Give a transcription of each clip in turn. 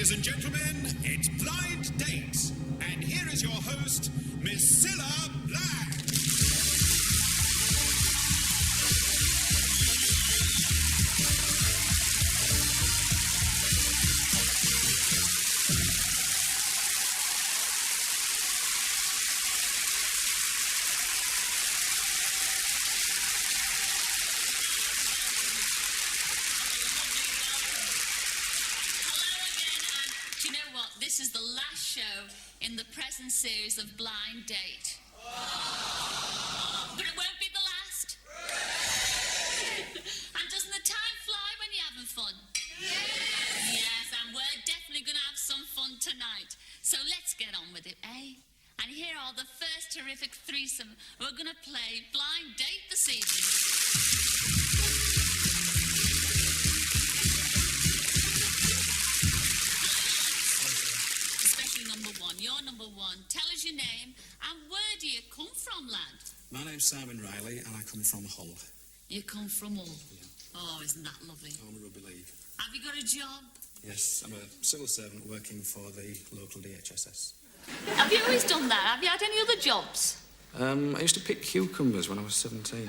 Ladies and gentlemen, it's Blind Date. And here is your host, Miss Cilla Black. This is the last show in the present series of Blind Date. But it won't be the last. And doesn't the time fly when you're having fun? Yes, and we're definitely going to have some fun tonight. So let's get on with it, eh? And here are the first terrific threesome who are going to play Blind Date this evening. You're number one. Tell us your name and where do you come from, lad? My name's Simon Riley and I come from Hull. You come from Hull? Yeah. Oh, isn't that lovely? I'm a rugby league. Have you got a job? Yes, I'm a civil servant working for the local DHSS. Have you always done that? Have you had any other jobs? I used to pick cucumbers when I was 17.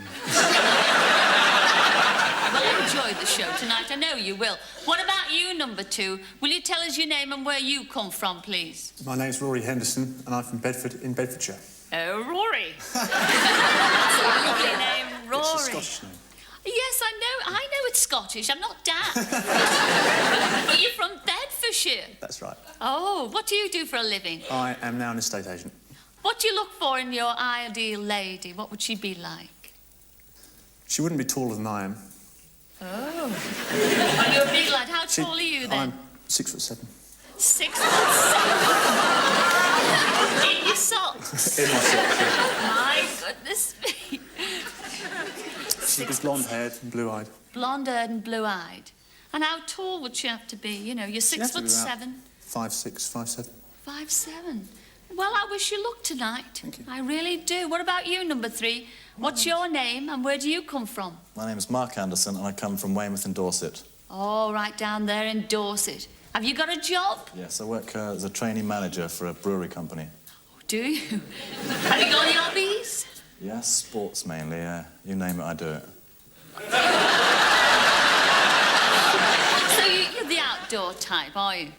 Well, enjoy the show tonight. I know you will. What about you, number two? Will you tell us your name and where you come from, please? My name's Rory Henderson, and I'm from Bedford, in Bedfordshire. Oh, Rory. That's a lovely name, Rory. It's a Scottish name. Yes, I know it's Scottish. I'm not daft. But you're from Bedfordshire. That's right. Oh, what do you do for a living? I am now an estate agent. What do you look for in your ideal lady? What would she be like? She wouldn't be taller than I am. Oh. You're a big lad. How tall are you, then? I'm 6'7". 6'7"? In your socks? In my socks, yeah. My goodness me. She's blonde-haired and blue-eyed. Blonde-haired and blue-eyed. And how tall would she have to be? You know, you're 6'7". 5'6", 5'7". 5'7". Well, I wish you luck tonight. Thank you. I really do. What about you, number three? What's your name and where do you come from? My name is Mark Anderson and I come from Weymouth in Dorset. Oh, right down there in Dorset. Have you got a job? Yes, I work as a trainee manager for a brewery company. Oh, do you? Have you got any hobbies? Yes, sports mainly, you name it, I do it. So you're the outdoor type, are you?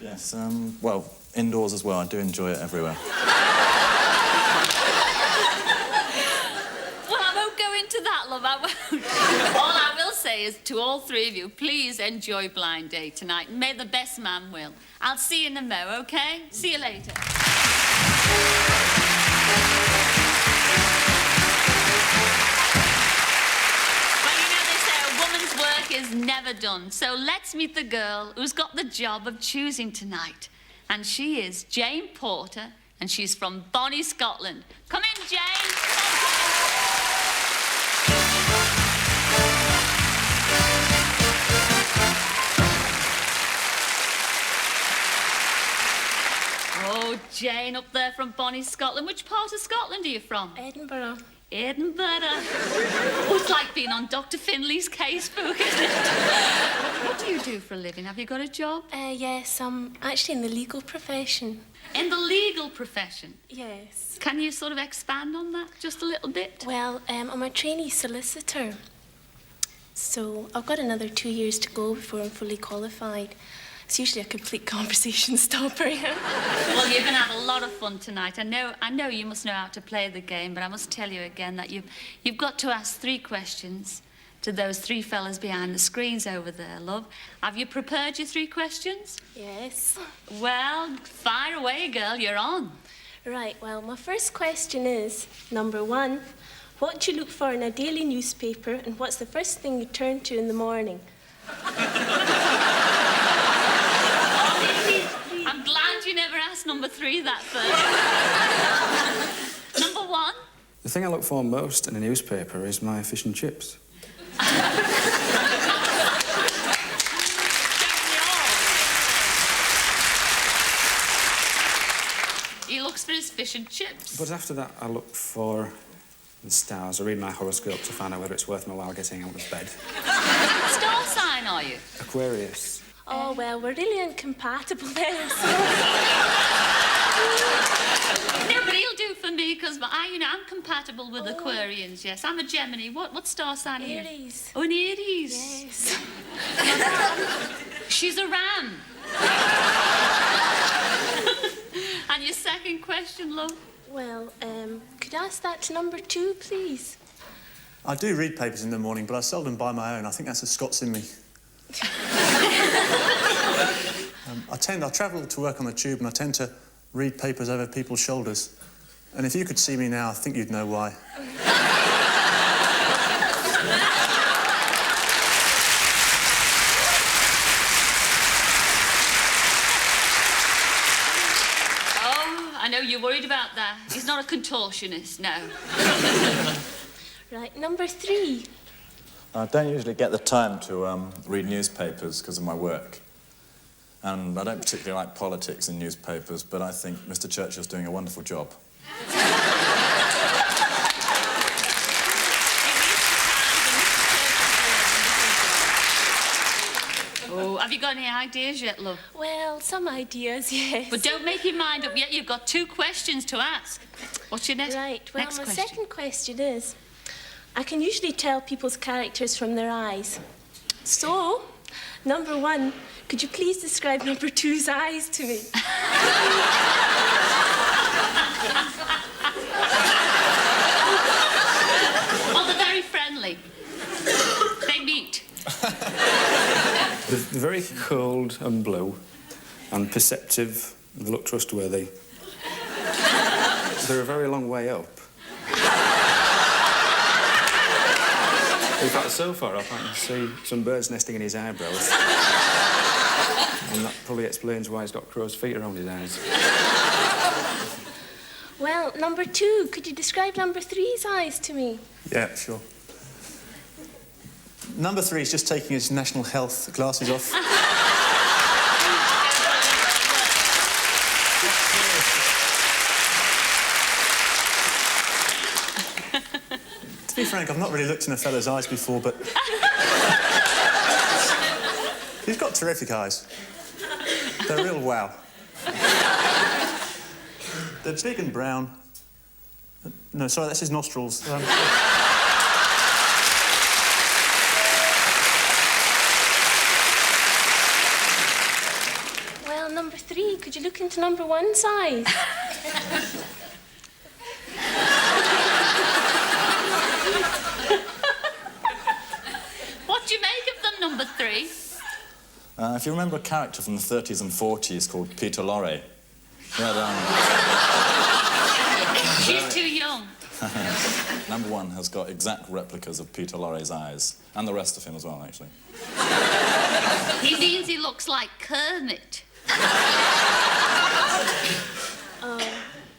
Yes, well, indoors as well. I do enjoy it everywhere. Well, I won't go into that, love, I won't. All I will say is to all three of you, please enjoy Blind Date tonight. May the best man will. I'll see you in the mo, OK? See you later. Well, you know, they say a woman's work is never done. So let's meet the girl who's got the job of choosing tonight. And she is Jane Porter, and she's from Bonnie, Scotland. Come in, Jane. Oh, Jane, up there from Bonnie, Scotland. Which part of Scotland are you from? Edinburgh. Edinburgh. Oh, it's like being on Dr. Finley's casebook, isn't it? What do you do for a living? Have you got a job? Yes, I'm actually in the legal profession. In the legal profession? Yes. Can you sort of expand on that just a little bit? Well, I'm a trainee solicitor. So I've got another 2 years to go before I'm fully qualified. It's usually a complete conversation stopper, yeah. Well, you're going to have a lot of fun tonight. I know you must know how to play the game, but I must tell you again that you've got to ask 3 questions to those 3 fellas behind the screens over there, love. Have you prepared your 3 questions? Yes. Well, fire away, girl. You're on. Right, well, my first question is, number 1, what do you look for in a daily newspaper and what's the first thing you turn to in the morning? I'm glad you never asked number 3 that first. Number 1? The thing I look for most in a newspaper is my fish and chips. He looks for his fish and chips. But after that, I look for the stars. I read my horoscope to find out whether it's worth my while getting out of bed. What star sign are you? Aquarius. Oh, well, we're really incompatible then. So. No, but he'll do for me, because I'm compatible with Aquarians, yes. I'm a Gemini. What star sign are you? Aries. Oh, an Aries. Yes. She's a ram. And your second question, love? Well, could I ask that to number 2, please? I do read papers in the morning, but I seldom buy my own. I think that's a Scots in me. I travel to work on the tube, and I tend to read papers over people's shoulders. And if you could see me now, I think you'd know why. I know you're worried about that. He's not a contortionist, no. Right, number 3. I don't usually get the time to read newspapers because of my work. And I don't particularly like politics in newspapers, but I think Mr. Churchill's doing a wonderful job. Oh, have you got any ideas yet, love? Well, some ideas, yes. But don't make your mind up yet. You've got 2 questions to ask. What's your next Right, well, next my question? second question is, I can usually tell people's characters from their eyes. So, number 1, could you please describe number 2's eyes to me? Oh, they're very friendly. They meet. They're very cold and blue and perceptive. They look trustworthy. They're a very long way up. In fact, so far up, I can see some birds nesting in his eyebrows. And that probably explains why he's got crow's feet around his eyes. Well, number 2, could you describe number 3's eyes to me? Yeah, sure. Number 3 is just taking his national health glasses off. To be frank, I've not really looked in a fella's eyes before, but... He's got terrific eyes. They're real wow. They're big and brown. No, sorry, that's his nostrils. Well, number 3, could you look into number 1's eyes? What do you make of them, number 3? If you remember a character from the 30s and 40s called Peter Lorre, he had, She's too young. number 1 has got exact replicas of Peter Lorre's eyes, and the rest of him as well, actually. He means he looks like Kermit. Oh.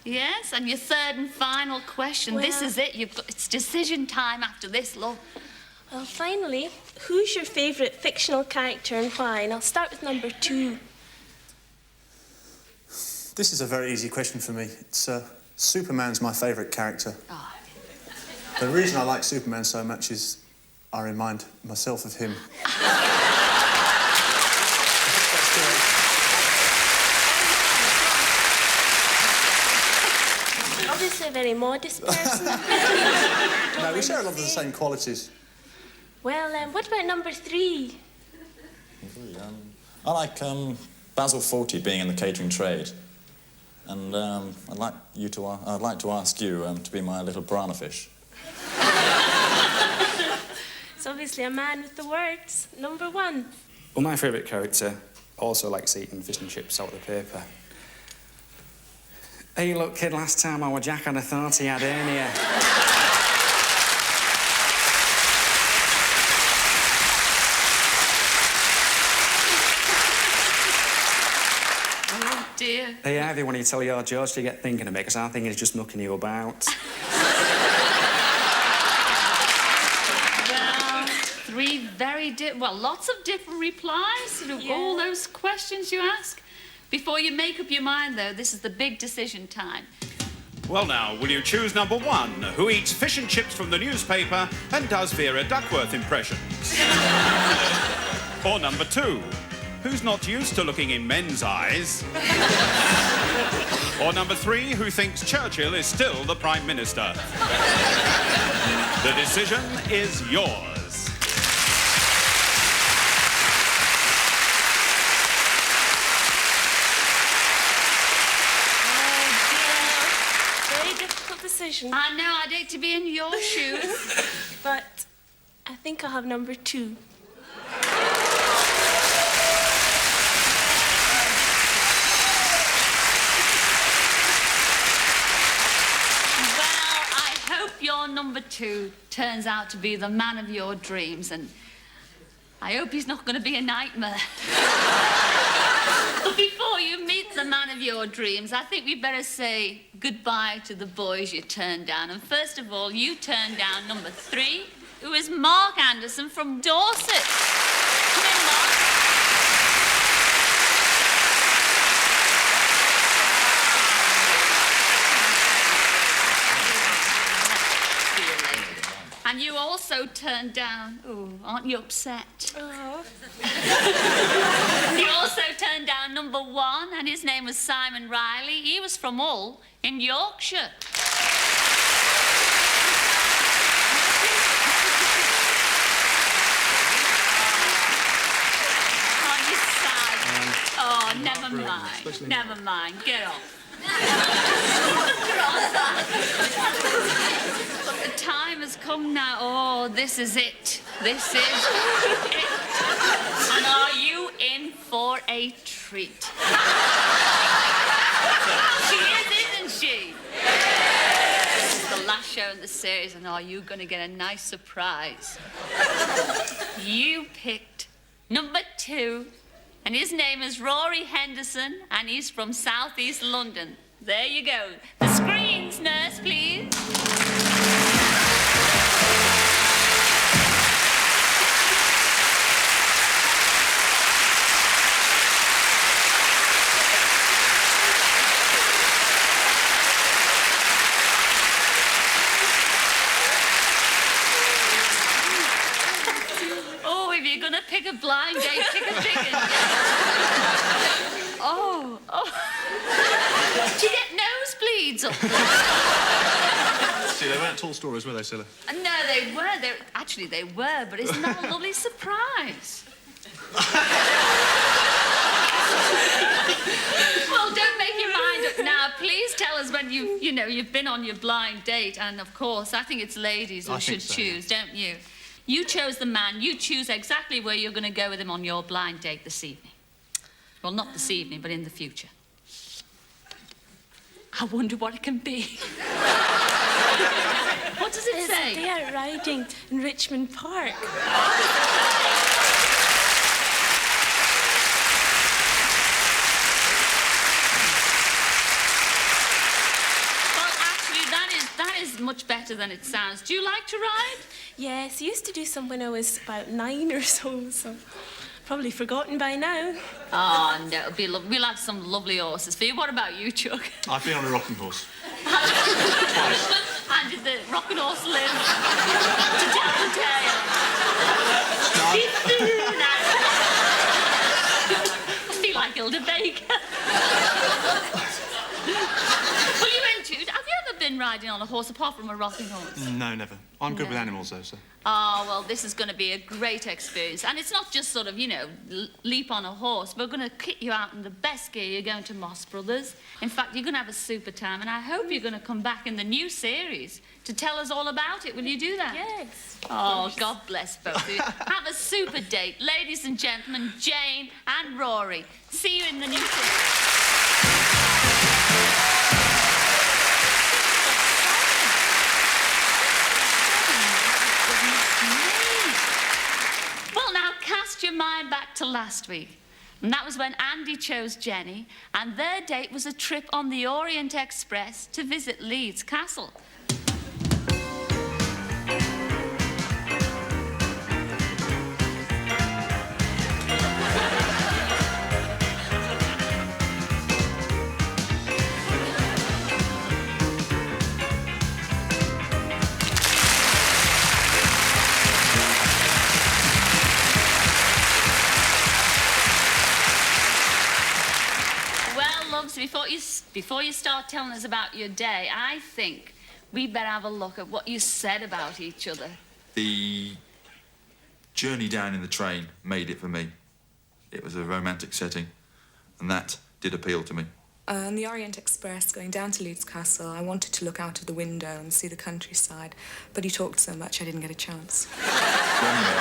Yes, and your third and final question. This Well- is it. It's decision time after this, love. Well, finally, who's your favourite fictional character and why? And I'll start with number 2. This is a very easy question for me. It's Superman's my favourite character. Oh. The reason I like Superman so much is I remind myself of him. Obviously a very modest person. No, we share a lot of the same qualities. Well, what about number 3? I like Basil Fawlty being in the catering trade. And I'd like to ask you to be my little piranha fish. It's obviously a man with the words. Number 1. Well, my favourite character also likes eating fish and chips out of the paper. Hey, look, kid, last time our Jack had a thought he had hernia. Oh, dear. Hey, Ivy, when you tell your George to get thinking of it, because I think he's just knocking you about. Well, 3 lots of different replies to all those questions you ask. Before you make up your mind, though, this is the big decision time. Well, now, will you choose number 1, who eats fish and chips from the newspaper and does Vera Duckworth impressions? Or number 2, who's not used to looking in men's eyes? Or number 3, who thinks Churchill is still the Prime Minister? The decision is yours. Decision. I know, I'd hate to be in your shoes. But I think I'll have number 2. Well, I hope your number 2 turns out to be the man of your dreams, and I hope he's not going to be a nightmare. But before you meet the man of your dreams, I think we'd better say goodbye to the boys you turned down. And first of all, you turned down number 3, who is Mark Anderson from Dorset. Come in, Mark. See you later. And you also turned down... Oh, aren't you upset? Oh. You also turned down number 1, and his name was Simon Riley. He was from Hull in Yorkshire. Oh, you're sad. Oh, never mind. Never mind. Get off. But the time has come now. Oh, this is it. This is it. And are you in for a treat? She is, isn't she? This is the last show in the series, and are you going to get a nice surprise? You picked number 2, and his name is Rory Henderson, and he's from South East London. There you go. The screens, nurse, please. Oh, if you're gonna pick a blind date, pick a big one. Oh. Do you get nosebleeds up there? See, they weren't tall stories, were they, Scylla? No, they were. Actually, they were, but isn't that a lovely surprise? Well, don't make your mind up now. Please tell us when you've been on your blind date. And, of course, I think it's ladies who should choose, don't you? You chose the man. You choose exactly where you're going to go with him on your blind date this evening. Well, not this evening, but in the future. I wonder what it can be. What does it say? They are riding in Richmond Park. Well, actually, that is much better than it sounds. Do you like to ride? Yes, I used to do some when I was about 9 or so probably forgotten by now. Oh, no, it'll be we'll have some lovely horses for you. What about you, Chuck? I've been on a rocking horse. And did the rocking horse live to tell the tale? I feel like Hilda Baker. Well, you went to... Have you ever been riding on a horse apart from a rocking horse? No, never. I'm good with animals, though, so... Oh, well, this is going to be a great experience. And it's not just sort of, leap on a horse. We're going to kit you out in the best gear. You're going to Moss Brothers. In fact, you're going to have a super time. And I hope you're going to come back in the new series to tell us all about it. Will you do that? Yes. Oh, God bless both of you. Have a super date. Ladies and gentlemen, Jane and Rory. See you in the new series. Well, now cast your mind back to last week. And that was when Andy chose Jenny, and their date was a trip on the Orient Express to visit Leeds Castle. before you start telling us about your day, I think we better have a look at what you said about each other. The journey down in the train made it for me. It was a romantic setting, and that did appeal to me. On the Orient Express, going down to Leeds Castle, I wanted to look out of the window and see the countryside, but he talked so much I didn't get a chance.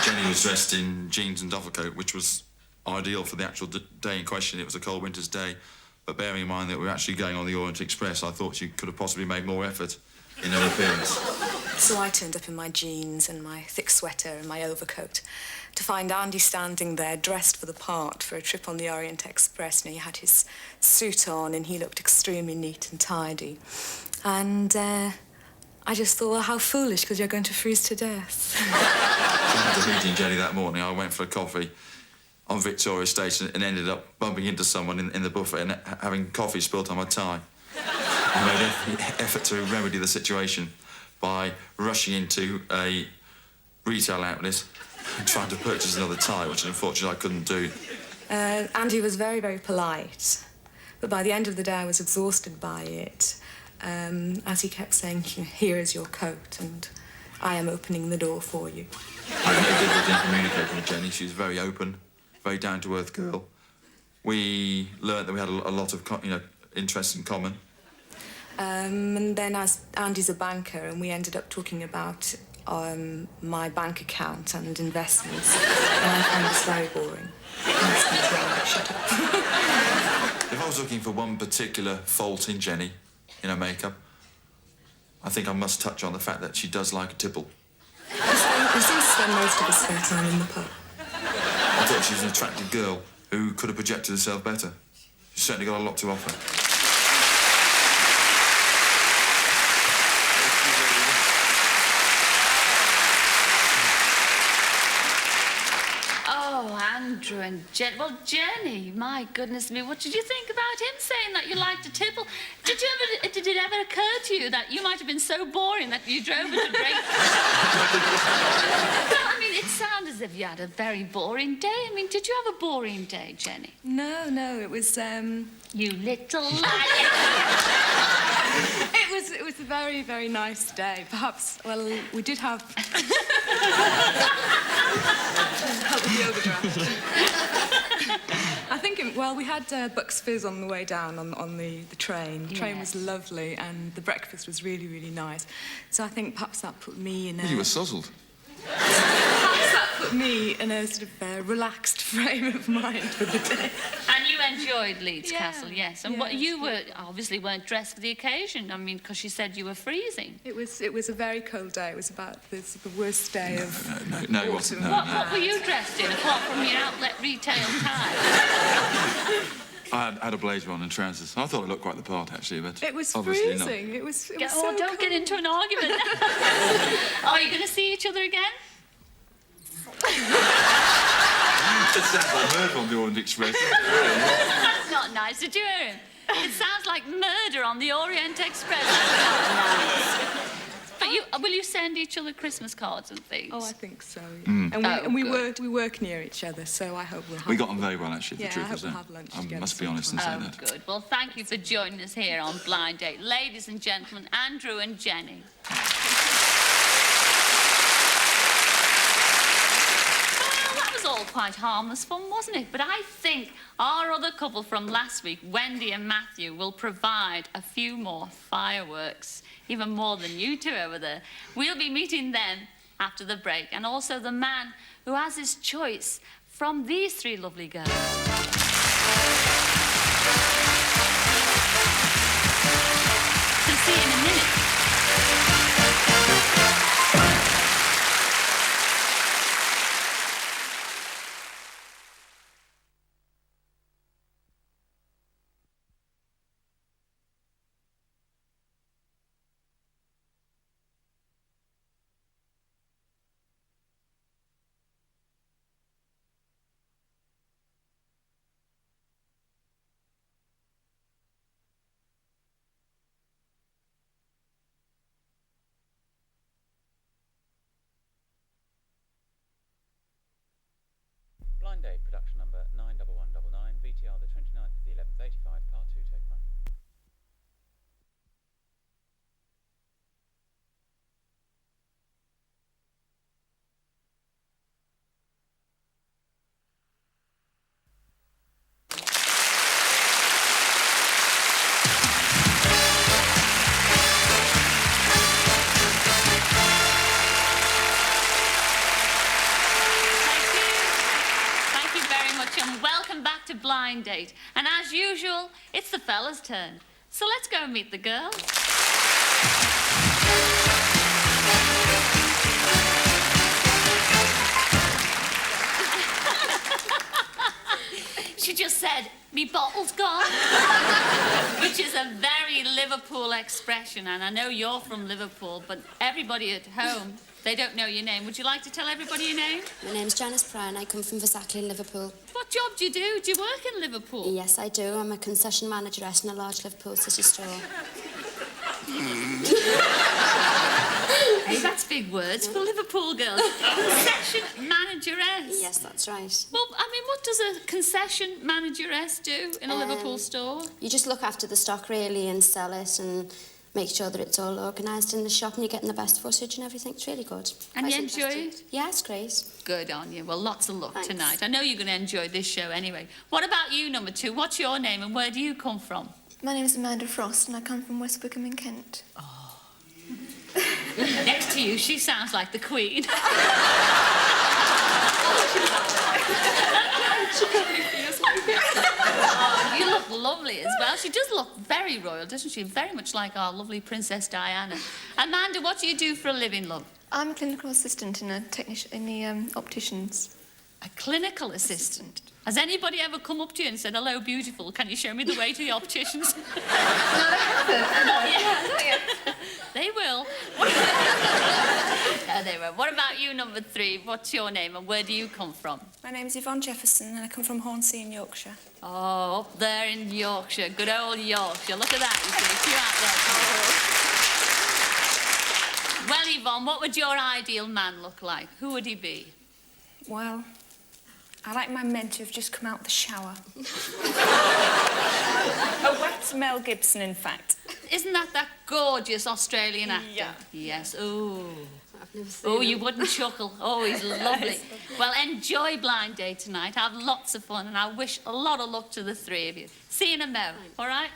Jenny was dressed in jeans and duffel coat, which was ideal for the actual day in question. It was a cold winter's day, but bearing in mind that we were actually going on the Orient Express, I thought she could have possibly made more effort in her appearance. So I turned up in my jeans and my thick sweater and my overcoat to find Andy standing there dressed for the part for a trip on the Orient Express. You know, he had his suit on and he looked extremely neat and tidy. And I just thought, well, how foolish, because you're going to freeze to death. After meeting Jenny that morning, I went for a coffee on Victoria Station and ended up bumping into someone in the buffet and having coffee spilt on my tie. I made an effort to remedy the situation by rushing into a retail outlet and trying to purchase another tie, which unfortunately I couldn't do. Andy was very, very polite, but by the end of the day I was exhausted by it, as he kept saying, here is your coat, and I am opening the door for you. I had no difficulty in communicating with Jenny. She was very open, very down-to-earth girl. We learnt that we had a lot of interests in common. And then as Andy's a banker, and we ended up talking about my bank account and investments, and I found this very boring. Shut up. If I was looking for one particular fault in Jenny, in her makeup, I think I must touch on the fact that she does like a tipple. He seems to spend most of his spare time in the pub. I thought she was an attractive girl who could have projected herself better. She's certainly got a lot to offer. Andrew and Jenny. Well, Jenny, my goodness me, what did you think about him saying that you liked to tipple? Did it ever occur to you that you might have been so boring that you drove her to drink? Well, I mean, it sounded as if you had a very boring day. I mean, did you have a boring day, Jenny? No, it was, You little liar! It was a very, very nice day. Perhaps, well, we did have... Help with the overdraft. I think, we had Bucks Fizz on the way down on the train. The train was lovely and the breakfast was really, really nice. So I think perhaps that put me in a... You were sozzled. Perhaps that put me in a sort of relaxed frame of mind for the day. And you enjoyed Leeds Castle, yes. And yeah, what you were obviously weren't dressed for the occasion. I mean, because she said you were freezing. It was a very cold day. It was about the worst day of No, it wasn't. No, What were you dressed in, apart from your outlet retail tie? I had a blazer on and trousers. I thought it looked quite the part, actually, but it was obviously freezing. not. It was so don't cold. get into an argument. Are you going to see each other again? It sounds like murder on the Orient Express. That's not nice. Did you hear him? It sounds like murder on the Orient Express. That's not nice. But will you send each other Christmas cards and things? Oh, I think so. Yeah. And we good. work near each other, so I hope we'll have... We got on very well, actually, Yeah, the truth I hope is we'll that. have lunch I together must be honest and say that. Good. Well, thank you for joining us here on Blind Date. Ladies and gentlemen, Andrew and Jenny. All quite harmless fun, wasn't it? But I think our other couple from last week, Wendy and Matthew, will provide a few more fireworks, even more than you two over there. We'll be meeting them after the break, and also the man who has his choice from these three lovely girls. So see you in a minute. Blind Date, production number 91199, VTR the 29th of the 11th, 85, part 2, take 1. blind date. And as usual, it's the fella's turn. So let's go and meet the girl. She just said, "Me bottle's gone," which is a very Liverpool expression, and I know you're from Liverpool, but everybody at home, they don't know your name. Would you like to tell everybody your name? My name's Janice Pryor. I come from Versailles in Liverpool. What job do you do? Do you work in Liverpool? Yes, I do. I'm a concession manageress in a large Liverpool city store. Hey, that's big words for Liverpool girls. Concession manageress. Yes, that's right. Well, I mean, what does a concession manageress do in a Liverpool store? You just look after the stock, really, and sell it and make sure that it's all organised in the shop and you're getting the best footage and everything. It's really good. And Quite you enjoy interesting. it? Yeah, it's great. Good on you. Well, lots of luck Thanks. tonight. I know you're going to enjoy this show anyway. What about you, number 2? What's your name and where do you come from? My name is Amanda Frost and I come from West Wickham in Kent. Next to you, she sounds like the Queen. Oh, you look lovely as well. She does look very royal, doesn't she? Very much like our lovely Princess Diana. Amanda, what do you do for a living, love? I'm a clinical assistant in the opticians. A clinical assistant? Has anybody ever come up to you and said, "Hello, beautiful, can you show me the way to the opticians?" No, they haven't. Not yet. Not yet. They will. No, they won't. What about you, number 3? What's your name and where do you come from? My name's Yvonne Jefferson and I come from Hornsey in Yorkshire. Oh, up there in Yorkshire. Good old Yorkshire. Look at that, you see. You out there. Well, Yvonne, what would your ideal man look like? Who would he be? Well, I like my men to have just come out of the shower. A wet Mel Gibson, in fact. Isn't that gorgeous Australian actor? Yeah. Yes. Ooh. I've never seen Oh, him. you wouldn't chuckle. Oh, he's lovely. Well, enjoy Blind Date tonight. Have lots of fun, and I wish a lot of luck to the 3 of you. See you in a mo, all right?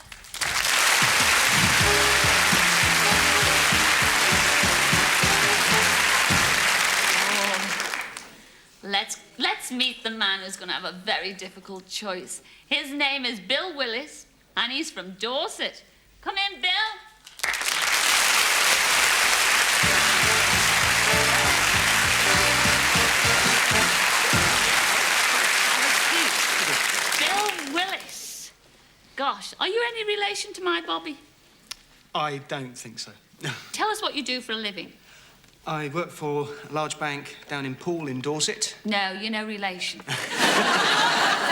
Let's meet the man who's going to have a very difficult choice. His name is Bill Willis, and he's from Dorset. Come in, Bill. Bill Willis. Gosh, are you any relation to my Bobby? I don't think so. Tell us what you do for a living. I work for a large bank down in Poole in Dorset. No, you're no relation.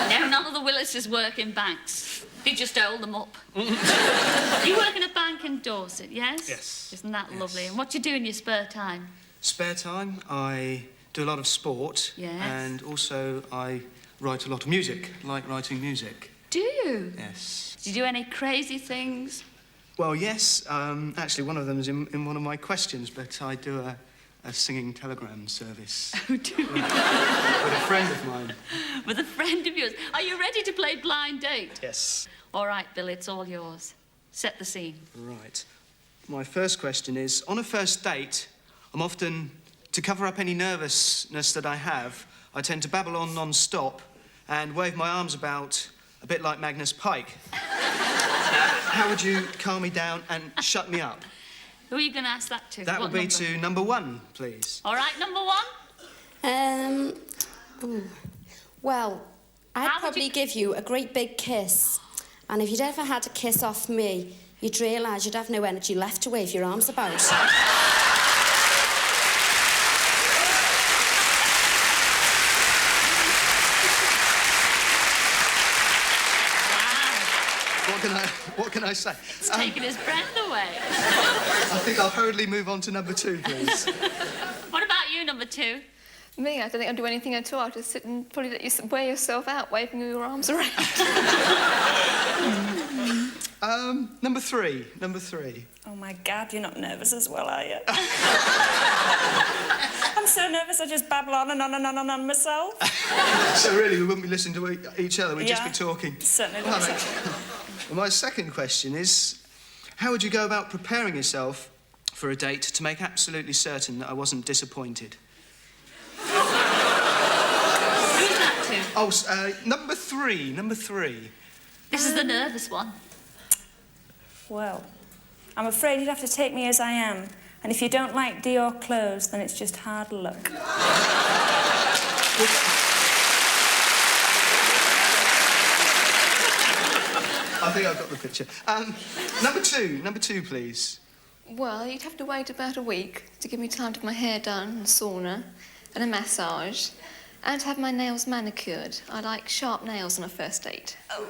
No, none of the Willises work in banks. They just hold them up. You work in a bank in Dorset, yes? Yes. Isn't that Yes. lovely? And what do you do in your spare time? Spare time, I do a lot of sport. Yes. And also I write a lot of music, like writing music. Do you? Yes. Do you do any crazy things? Well, yes. Actually, one of them is in one of my questions, but I do a singing telegram service. Oh, do you? With a friend of mine. With a friend of yours. Are you ready to play Blind Date? Yes. All right, Bill, it's all yours. Set the scene. Right. My first question is, on a first date, I'm often, to cover up any nervousness that I have, I tend to babble on non-stop and wave my arms about a bit like Magnus Pike. How would you calm me down and shut me up? Who are you going to ask that to? That What would be number? to number 1, please. All right, number 1. Well, I'd How would probably you- give you a great big kiss. And if you'd ever had a kiss off me, you'd realise you'd have no energy left to wave your arms about. What can I say? It's taking his breath away. I think I'll hurriedly move on to number 2, please. What about you, number 2? Me, I don't think I'd do anything at all. I'd just sit and probably let you wear yourself out, waving your arms around. Number 3. Number 3. Oh, my God, you're not nervous as well, are you? I'm so nervous I just babble on and on and on and on myself. So really, we wouldn't be listening to each other, we'd just be talking. Certainly Well, not. well, my second question is, how would you go about preparing yourself for a date to make absolutely certain that I wasn't disappointed? Who's that to? Oh, number three. This is the nervous one. Well, I'm afraid you'd have to take me as I am. And if you don't like Dior clothes, then it's just hard luck. I think I've got the picture. Number two, please. Well, you'd have to wait about a week to give me time to have my hair done, and sauna, and a massage, and to have my nails manicured. I like sharp nails on a first date. Oh.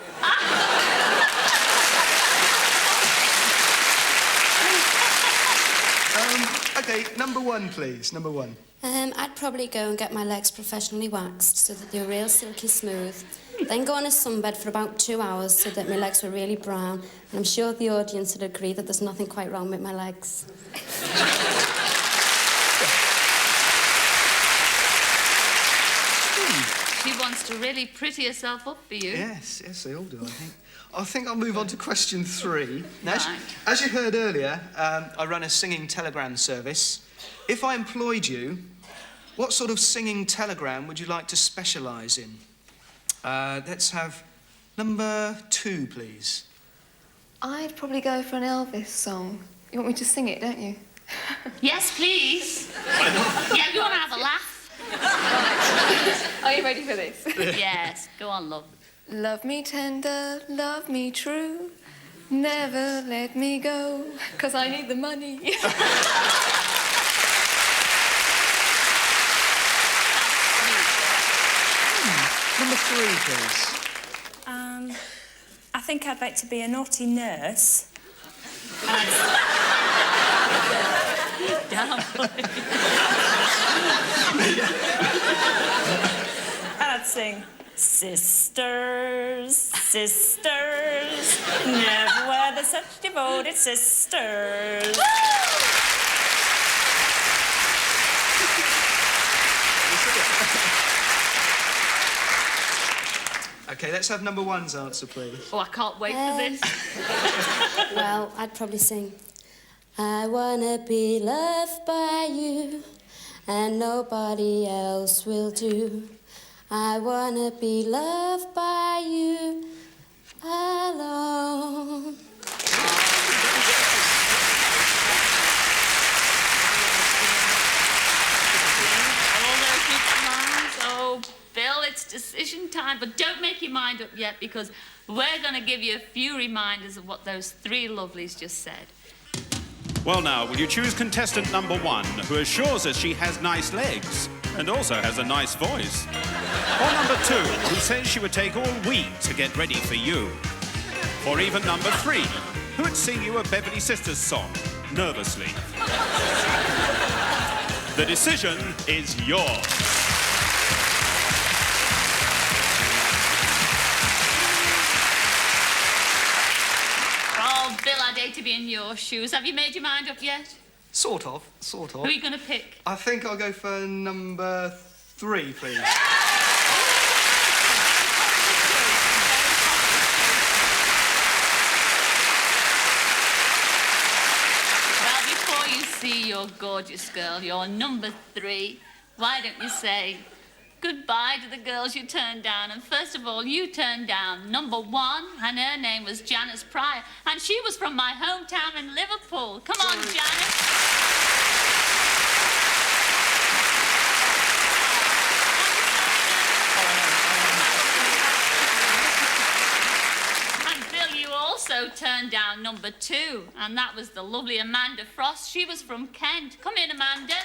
OK, number one, please. Number one. I'd probably go and get my legs professionally waxed so that they were real silky smooth. Then go on a sunbed for about 2 hours so that my legs were really brown. And I'm sure the audience would agree that there's nothing quite wrong with my legs. She wants to really pretty herself up for you. Yes, they all do, I think. I think I'll move on to question 3. Now, Right. as you heard earlier, I run a singing telegram service. If I employed you, what sort of singing telegram would you like to specialise in? Let's have number 2, please. I'd probably go for an Elvis song. You want me to sing it, don't you? Yes, please. Yeah, you want to have a laugh? Are you ready for this? Yes, go on, love. Love me tender, love me true, never let me go, 'cause I need the money. Number 3, please. I think I'd like to be a naughty nurse. Damn. And I'd sing, sisters, sisters, never were there such devoted sisters. OK, let's have number 1's answer, please. Oh, I can't wait for this. Well, I'd probably sing, I wanna be loved by you, and nobody else will do. I wanna be loved by you alone. Oh, Bill, it's decision time, but don't make your mind up yet because we're going to give you a few reminders of what those 3 lovelies just said. Well, now, will you choose contestant number 1, who assures us she has nice legs and also has a nice voice? Or number 2, who says she would take all week to get ready for you? Or even number 3, who would sing you a Beverly Sisters song, nervously? The decision is yours. Oh, Bill, I'd hate to be in your shoes. Have you made your mind up yet? Sort of. Who are you going to pick? I think I'll go for number 3, please. Well, before you see your gorgeous girl, your number 3, why don't you say goodbye to the girls you turned down? And first of all, you turned down number 1, and her name was Janice Pryor, and she was from my hometown in Liverpool. Come on, Janice. And Bill, you also turned down number 2, and that was the lovely Amanda Frost. She was from Kent. Come in, Amanda.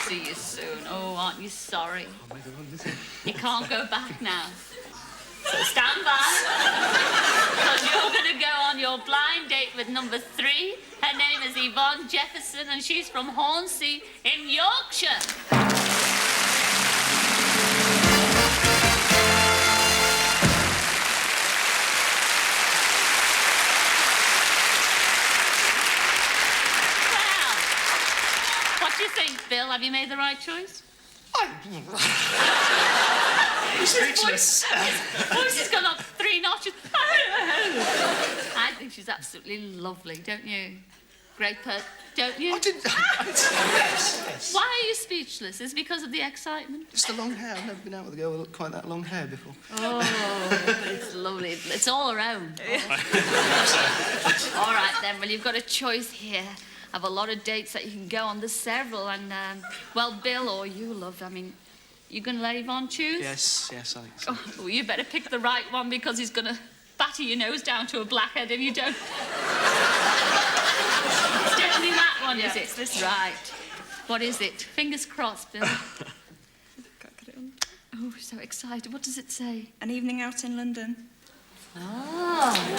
See you soon. Oh, aren't you sorry? You can't go back now. So stand by, because you're going to go on your blind date with number 3. Her name is Yvonne Jefferson, and she's from Hornsey in Yorkshire. What do you think, Bill? Have you made the right choice? Speechless. His voice has gone up 3 notches. I think she's absolutely lovely, don't you? Great don't you? I didn't... yes. Why are you speechless? Is it because of the excitement? Just the long hair. I've never been out with a girl with quite that long hair before. Oh, but it's lovely. It's all around. All right, then. Well, you've got a choice here of a lot of dates that you can go on. There's several, and, well, Bill or you, love, I mean, you going to let Yvonne choose? Yes, I think so. Oh, well, you better pick the right one because he's going to batter your nose down to a blackhead if you don't. It's definitely that one, is it? It's this right. What is it? Fingers crossed, Bill. Can't get it on. Oh, so excited. What does it say? An evening out in London. Oh.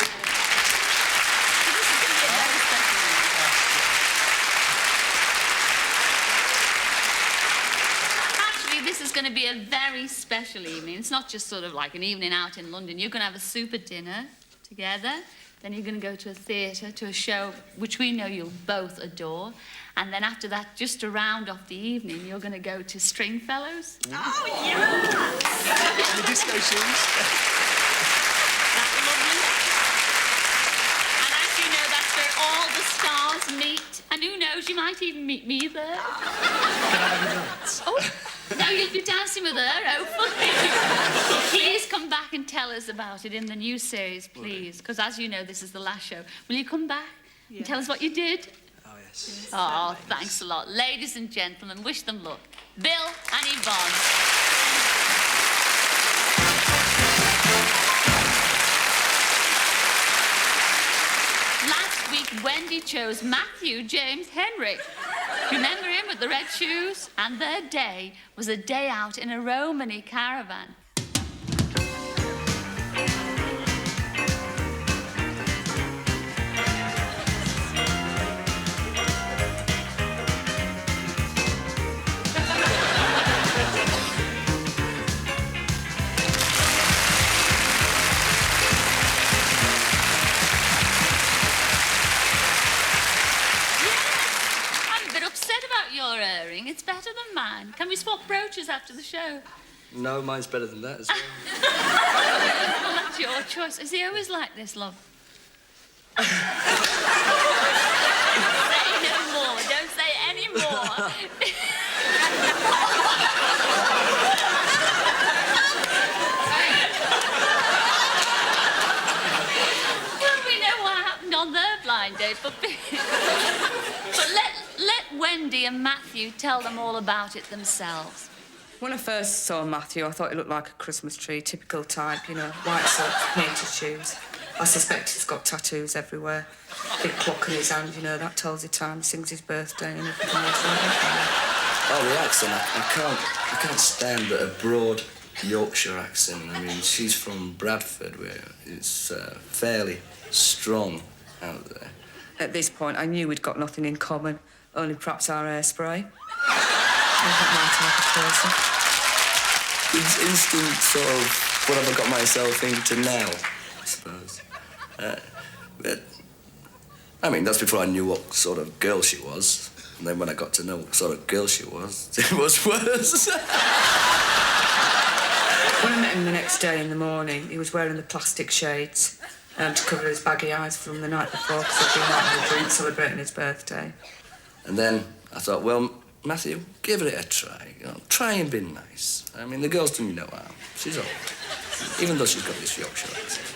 This is going to be a very special evening. It's not just sort of like an evening out in London. You're going to have a super dinner together. Then you're going to go to a theatre, to a show which we know you'll both adore. And then after that, just to round off the evening, you're going to go to Stringfellows. Oh, yeah! The disco shoes. That's lovely. And as you know, that's where all the stars meet. And who knows, you might even meet me there. Can I have a dance? Oh, no, you'll be dancing with her, hopefully. Please come back and tell us about it in the new series, please. Because as you know, this is the last show. Will you come back and tell us what you did? Oh, yes. Oh, thanks a lot. Ladies and gentlemen, wish them luck. Bill and Yvonne. Last week, Wendy chose Matthew James Henry. Remember him with the red shoes? And their day was a day out in a Romany caravan. Your earring. It's better than mine. Can we swap brooches after the show? No, mine's better than that as well. Well, that's your choice. Is he always like this, love? Say no more. Don't say any more. Well, we know what happened on their blind date, but let Wendy and Matthew tell them all about it themselves. When I first saw Matthew, I thought he looked like a Christmas tree, typical type, you know, white socks, painted shoes. I suspect he's got tattoos everywhere. Big clock in his hand, you know, that tells the time. He sings his birthday and everything else. Oh, the accent, I can't stand a broad Yorkshire accent. I mean, she's from Bradford, where it's fairly strong out there. At this point, I knew we'd got nothing in common, only perhaps our hairspray. He's not my type of person. It's instant sort of, what have I got myself into now, I suppose. But, I mean, that's before I knew what sort of girl she was. And then when I got to know what sort of girl she was, it was worse. When I met him the next day in the morning, he was wearing the plastic shades to cover his baggy eyes from the night before because he'd been out on a drink celebrating his birthday. And then I thought, well, Matthew, give it a try. You know, try and be nice. I mean, the girl's doing you no harm. She's all right. Even though she's got this Yorkshire accent.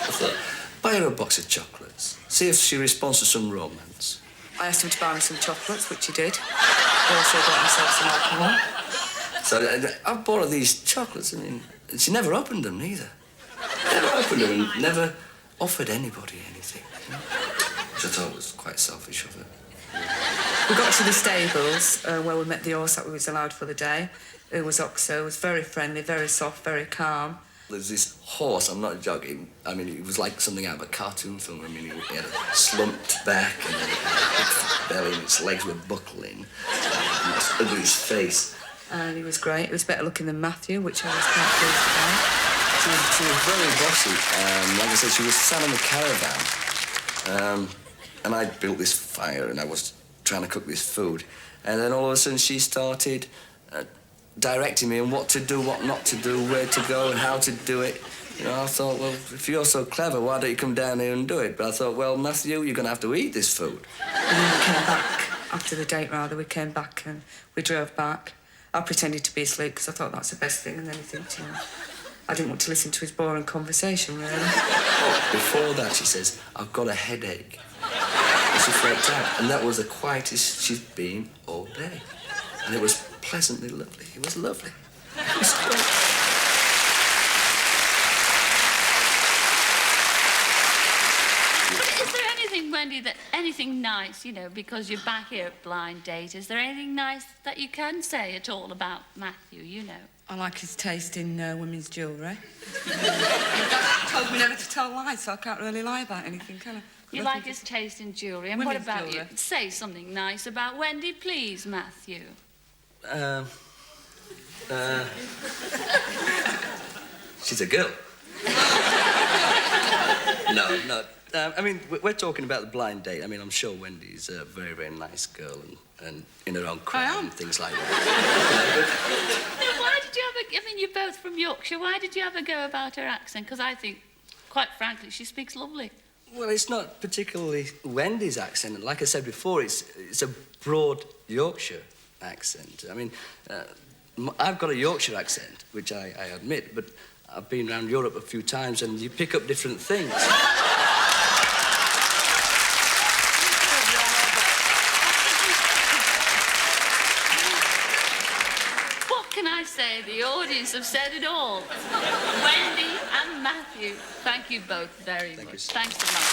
I thought, buy her a box of chocolates. See if she responds to some romance. I asked him to buy me some chocolates, which he did. He also got himself some alcohol. So I bought her these chocolates, I mean, and she never opened them, neither. Never opened them and never offered anybody anything. You know? Which I thought was quite selfish of her. We got to the stables where we met the horse that we was allowed for the day. It was Oxo. It was very friendly, very soft, very calm. There's this horse, I'm not joking. I mean, it was like something out of a cartoon film. I mean, he had a slumped back and a big belly and his legs were buckling. And look at his face. And he was great. He was better looking than Matthew, which I was quite pleased about. She was very bossy. Like I said, she was sat in the caravan. And I built this fire and I was trying to cook this food. And then all of a sudden she started directing me on what to do, what not to do, where to go and how to do it. You know, I thought, well, if you're so clever, why don't you come down here and do it? But I thought, well, Matthew, you're going to have to eat this food. And then we came back, after the date, rather, we came back and we drove back. I pretended to be asleep because I thought that's the best thing, and then he thinks, you know, I didn't want to listen to his boring conversation, really. Before that, she says, I've got a headache. And she freaked out, and that was the quietest she's been all day. And it was pleasantly lovely. It was lovely. It was great. Is there anything, Wendy, anything nice, you know, because you're back here at Blind Date, is there anything nice that you can say at all about Matthew, you know? I like his taste in women's jewellery. Dad told me never to tell lies, so I can't really lie about anything, can I? You like his taste in jewellery, and what Women's about jewellery. you? Say something nice about Wendy, please, Matthew. She's a girl. No. I mean, we're talking about the blind date. I mean, I'm sure Wendy's a very, very nice girl and in her own crowd and things like that. No, why did you have I mean, you're both from Yorkshire. Why did you have a go about her accent? Because I think, quite frankly, she speaks lovely. Well, it's not particularly Wendy's accent. Like I said before, it's a broad Yorkshire accent. I mean, I've got a Yorkshire accent, which I admit, but I've been around Europe a few times and you pick up different things. What can I say? The audience have said it all. Wendy and Matthew, thank you both very much. Thanks a lot.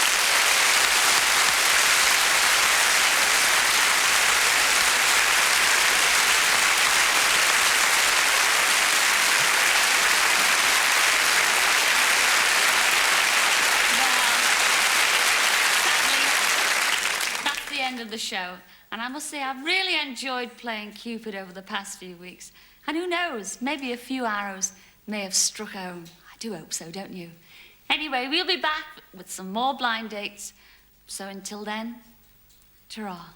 End of the show, and I must say I've really enjoyed playing Cupid over the past few weeks, and who knows, maybe a few arrows may have struck home. I do hope so, don't you? Anyway, we'll be back with some more blind dates, so until then, ta-ra.